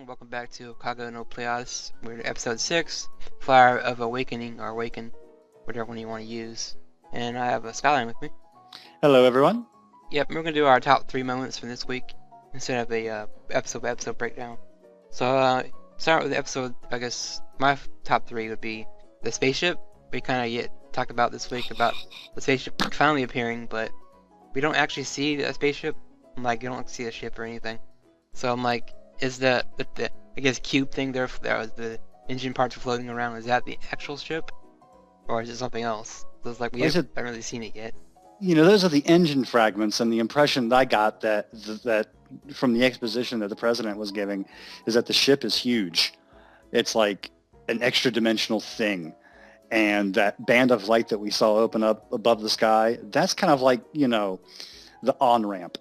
everyone. Welcome back to Houkago no Pleiades. We're at episode 6, Flower of Awakening, or Awaken, whatever one you want to use. And I have a Skyline with me. Hello, everyone. Yep, we're going to do our top 3 moments from this week, instead of a episode breakdown. So, start with the episode, I guess, my top 3 would be the spaceship. We kind of talked about this week, about the spaceship finally appearing, but we don't actually see a spaceship. Like, you don't see a ship or anything. So I'm like, is the I guess cube thing there was the engine parts floating around, is that the actual ship? Or is it something else? So it's like we haven't really seen it yet. You know, those are the engine fragments, and the impression that I got that from the exposition that the president was giving is that the ship is huge. It's like an extra-dimensional thing. And that band of light that we saw open up above the sky, that's kind of like, you know, the on-ramp.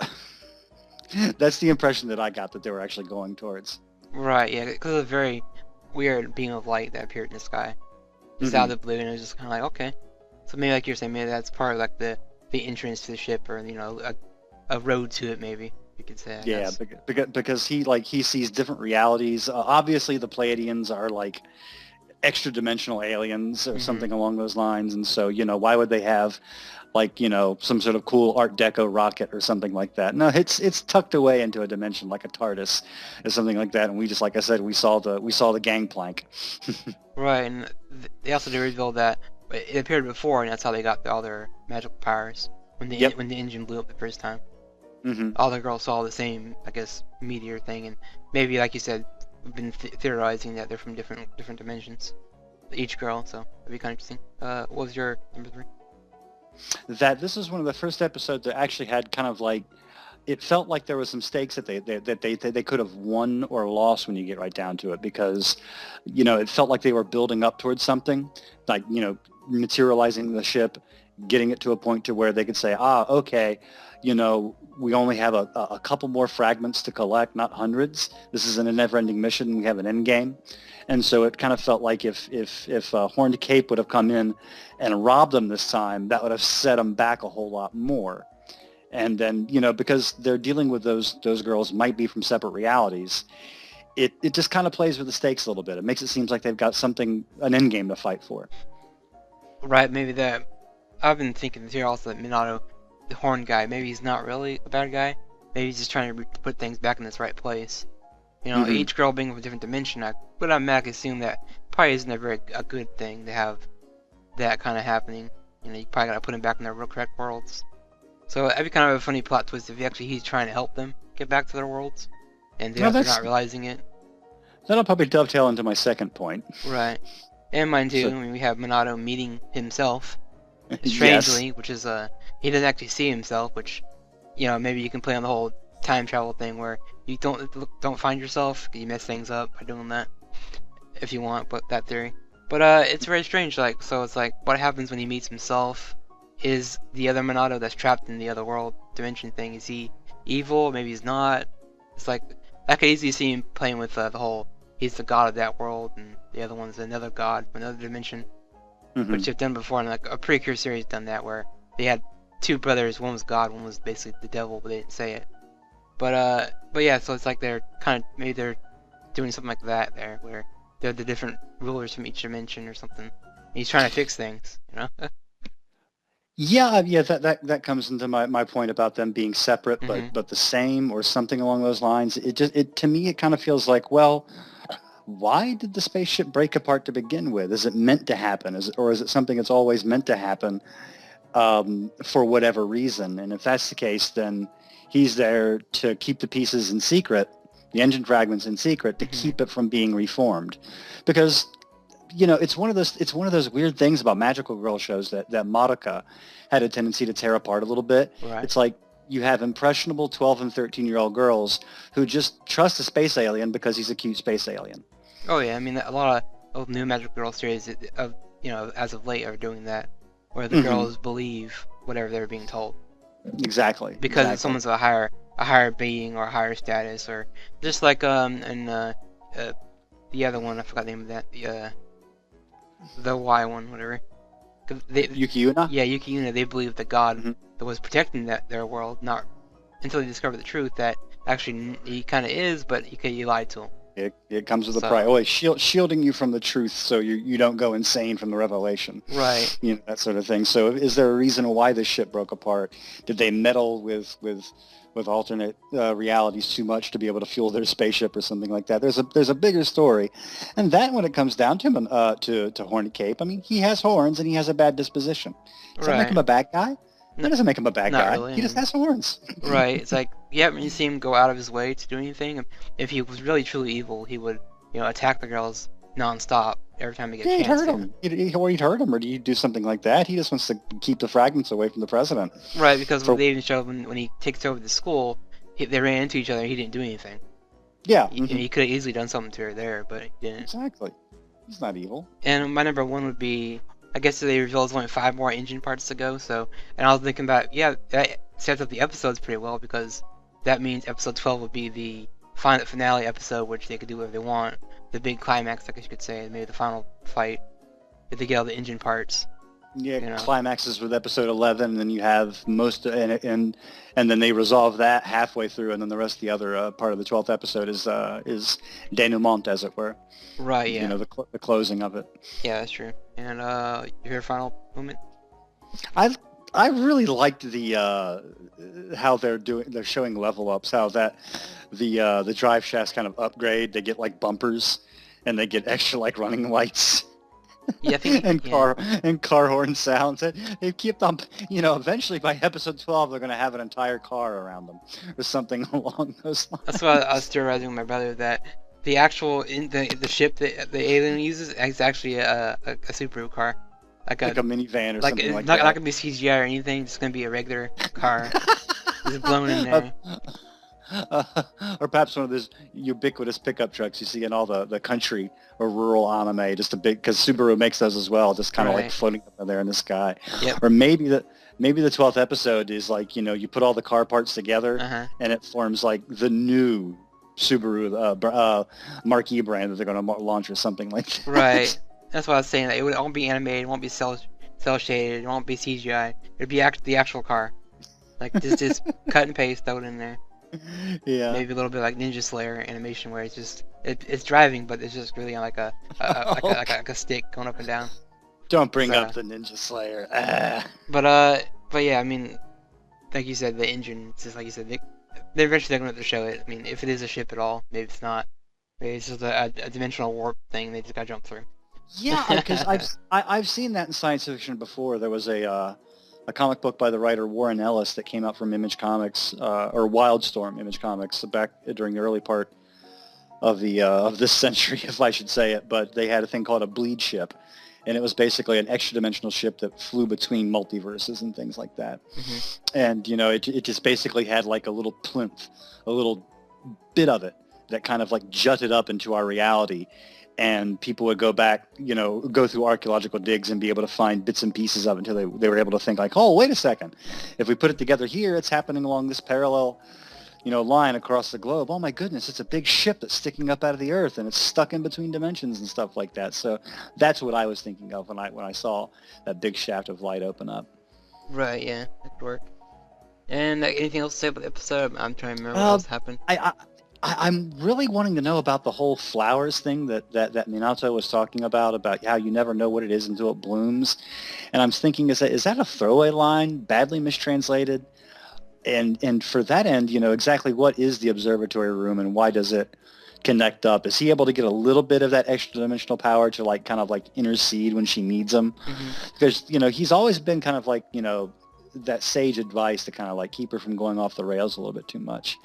That's the impression that I got that they were actually going towards. Right, yeah, because of a very weird beam of light that appeared in the sky. Just out of the blue, and it was just kind of like, okay. So maybe like you're saying, maybe that's part of like the entrance to the ship, or, you know, a road to it, maybe you could say. Yeah, because he sees different realities. Obviously, the Pleiadians are like extra-dimensional aliens or something along those lines, and so, you know, why would they have like, you know, some sort of cool Art Deco rocket or something like that? No, it's tucked away into a dimension like a TARDIS or something like that, and we just, like I said, we saw the gangplank. Right, and they also did reveal that it appeared before, and that's how they got all their magical powers when the engine blew up the first time. All the girls saw the same, I guess, meteor thing, and maybe, like you said, we've been theorizing that they're from different dimensions, each girl. So that'd be kind of interesting. What was your number 3? That this is one of the first episodes that actually had kind of like, it felt like there was some stakes that they could have won or lost when you get right down to it, because, you know, it felt like they were building up towards something, like, you know, materializing the ship, getting it to a point to where they could say, okay, you know, we only have a couple more fragments to collect, not hundreds. This is a never-ending mission. We have an end game. And so it kind of felt like if Horned Cape would have come in and robbed them this time, that would have set them back a whole lot more. And then, you know, because they're dealing with those girls might be from separate realities, it just kind of plays with the stakes a little bit. It makes it seem like they've got an end game to fight for. Right, maybe that. I've been thinking here also that Minato, the horn guy, maybe he's not really a bad guy. Maybe he's just trying to put things back in its right place. You know, each girl being from a different dimension, I would automatically assume that probably isn't a good thing to have that kind of happening. You know, you probably gotta put them back in their real correct worlds. So that'd be kind of a funny plot twist if he's trying to help them get back to their worlds, and they're not realizing it. That'll probably dovetail into my second point. Right. And mine too. I mean, we have Minato meeting himself, strangely, which is he doesn't actually see himself, which, you know, maybe you can play on the whole time travel thing where you don't find yourself, you mess things up by doing that, if you want, but that theory. But it's very strange, like, so it's like, what happens when he meets himself? Is the other Minato that's trapped in the other world dimension thing, is he evil? Maybe he's not. It's like, I could easily see him playing with the whole, he's the god of that world, and the other one's another god from another dimension. Which they've done before, and like a Precure series done that, where they had two brothers, one was God, one was basically the devil, but they didn't say it. But yeah, so it's like they're maybe they're doing something like that there, where they're the different rulers from each dimension or something. And he's trying to fix things, you know? Yeah, that comes into my point about them being separate, but the same, or something along those lines. It to me, it kind of feels like, well, why did the spaceship break apart to begin with? Is it meant to happen? Or is it something that's always meant to happen for whatever reason? And if that's the case, then he's there to keep the pieces in secret, the engine fragments in secret, to keep it from being reformed. Because, you know, it's one of those weird things about magical girl shows that Madoka had a tendency to tear apart a little bit. Right. It's like you have impressionable 12 and 13-year-old girls who just trust a space alien because he's a cute space alien. Oh yeah, I mean, a lot of new magical girl series of, you know, as of late are doing that, where the girls believe whatever they're being told. Exactly. Because someone's a higher being or a higher status, or just like the other one, I forgot the name of that, the Y one, whatever. Yuki Una? Yeah, Yuki Una. They believe the god that was protecting their world, not until they discover the truth that actually he kind of is, but he lied to him. It comes with a price. Oh, it's shielding you from the truth so you don't go insane from the revelation. Right. You know, that sort of thing. So is there a reason why the ship broke apart? Did they meddle with alternate realities too much to be able to fuel their spaceship or something like that? There's a bigger story, and that when it comes down to him, to Horny Cape, I mean, he has horns and he has a bad disposition. Does that make him a bad guy? That doesn't make him a bad guy. Really, he just has horns. Right. It's like you haven't really seen him go out of his way to do anything. If he was really truly evil, he would, attack the girls nonstop every time he gets a chance. He'd hurt him. He'd hurt him, or do you do something like that? He just wants to keep the fragments away from the president. Right, because they even showed when he takes over the school, they ran into each other and he didn't do anything. Yeah. He could have easily done something to her there, but he didn't. Exactly. He's not evil. And my number one would be, I guess they revealed there's only 5 more engine parts to go, and I was thinking about, that sets up the episodes pretty well, because that means episode 12 would be the final finale episode, which they could do whatever they want. The big climax, I guess you could say, maybe the final fight, if they get all the engine parts. Yeah, climaxes with episode 11, and then you have most, and then they resolve that halfway through, and then the rest of the other part of the 12th episode is denouement, as it were. Right, yeah. The closing of it. Yeah, that's true. And your final moment? I really liked the how they're showing level ups, how that the drive shafts kind of upgrade. They get like bumpers, and they get extra like running lights. Yeah, I think, and car horn sounds. They keep on, eventually by episode 12 they're going to have an entire car around them or something along those lines. That's why I was theorizing with my brother that the actual the ship that the alien uses is actually a Subaru car. Like a minivan or something like that. It's not going to be CGI or anything. It's going to be a regular car. Just blown in there. Or perhaps one of those ubiquitous pickup trucks you see in all the country or rural anime, just a big, because Subaru makes those as well, just kind of like floating up there in the sky. Yep. Or maybe the 12th episode is like, you put all the car parts together and it forms like the new Subaru marquee brand that they're going to launch or something like that. Right. That's what I was saying. That it won't be animated, it won't be cell shaded, it won't be CGI. It'd be the actual car. Like just cut and paste, throw it in there. Yeah. Maybe a little bit like Ninja Slayer animation, where it's just it's driving, but it's just really on like a stick going up and down. Don't bring up the Ninja Slayer. But yeah, I mean, like you said, the engine. It's just like you said, they're eventually going to have to show it. I mean, if it is a ship at all, maybe it's not. Maybe it's just a dimensional warp thing they just got to jump through. Yeah, because I've seen that in science fiction before. There was a comic book by the writer Warren Ellis that came out from Image Comics, or Wildstorm Image Comics, back during the early part of this century, if I should say it. But they had a thing called a bleed ship, and it was basically an extra-dimensional ship that flew between multiverses and things like that. Mm-hmm. And it just basically had like a little plinth, a little bit of it that kind of like jutted up into our reality. And people would go back, go through archaeological digs and be able to find bits and pieces of it until they were able to think like, oh, wait a second. If we put it together here, it's happening along this parallel, line across the globe. Oh, my goodness, it's a big ship that's sticking up out of the earth, and it's stuck in between dimensions and stuff like that. So that's what I was thinking of when I saw that big shaft of light open up. Right, yeah, that could work. And anything else to say about the episode? I'm trying to remember what else happened. I'm really wanting to know about the whole flowers thing that Minato was talking about how you never know what it is until it blooms. And I'm thinking, is that a throwaway line, badly mistranslated? And for that end, exactly what is the observatory room and why does it connect up? Is he able to get a little bit of that extra dimensional power to like kind of like intercede when she needs him? Mm-hmm. Because, he's always been kind of like, that sage advice to kind of like keep her from going off the rails a little bit too much.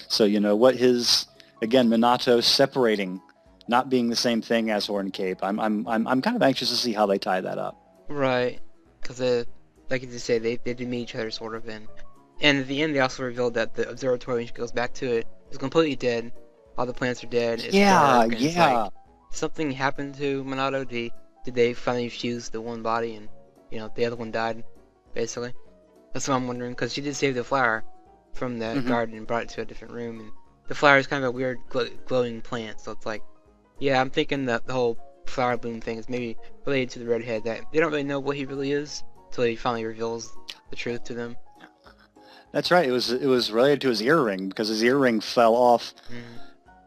So what Minato separating, not being the same thing as Horn Cape. I'm kind of anxious to see how they tie that up. Right, because like you just say, they did meet each other sort of, and at the end they also revealed that the observatory, when she goes back to it, is completely dead. All the planets are dead. It's dark, and it's like, something happened to Minato. Did they finally fuse the one body, and the other one died, basically? That's what I'm wondering, because she did save the flower from the garden and brought it to a different room, and the flower is kind of a weird glowing plant, so it's like, yeah, I'm thinking that the whole flower bloom thing is maybe related to the redhead, that they don't really know what he really is until he finally reveals the truth to them. That's right. It was related to his earring, because his earring fell off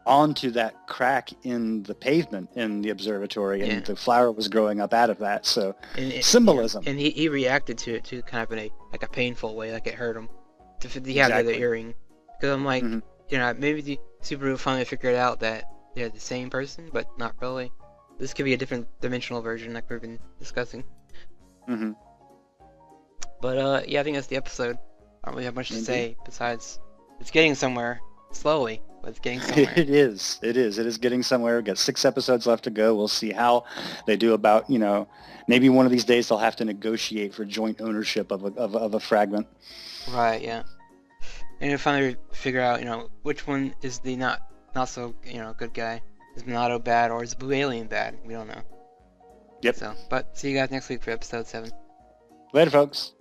onto that crack in the pavement in the observatory, and Yeah. the flower was growing up out of that. So And symbolism. and he reacted to it too, kind of in a painful way, like it hurt him. He had the Exactly. other earring. Because I'm like, Mhm. you know, maybe the Subaru finally figured out that they're the same person, but not really. This could be a different dimensional version, like we've been discussing. Mm-hmm. But yeah, I think that's the episode. I don't really have much to Indeed. say besides it's getting somewhere slowly, but it's getting somewhere. It is getting somewhere. We've got 6 episodes left to go. We'll see how they do about, maybe one of these days they'll have to negotiate for joint ownership of a fragment. Right, yeah. And to finally figure out, which one is the not so, good guy. Is Minato bad or is Blue Alien bad? We don't know. Yep. So, but see you guys next week for episode 7. Later, folks.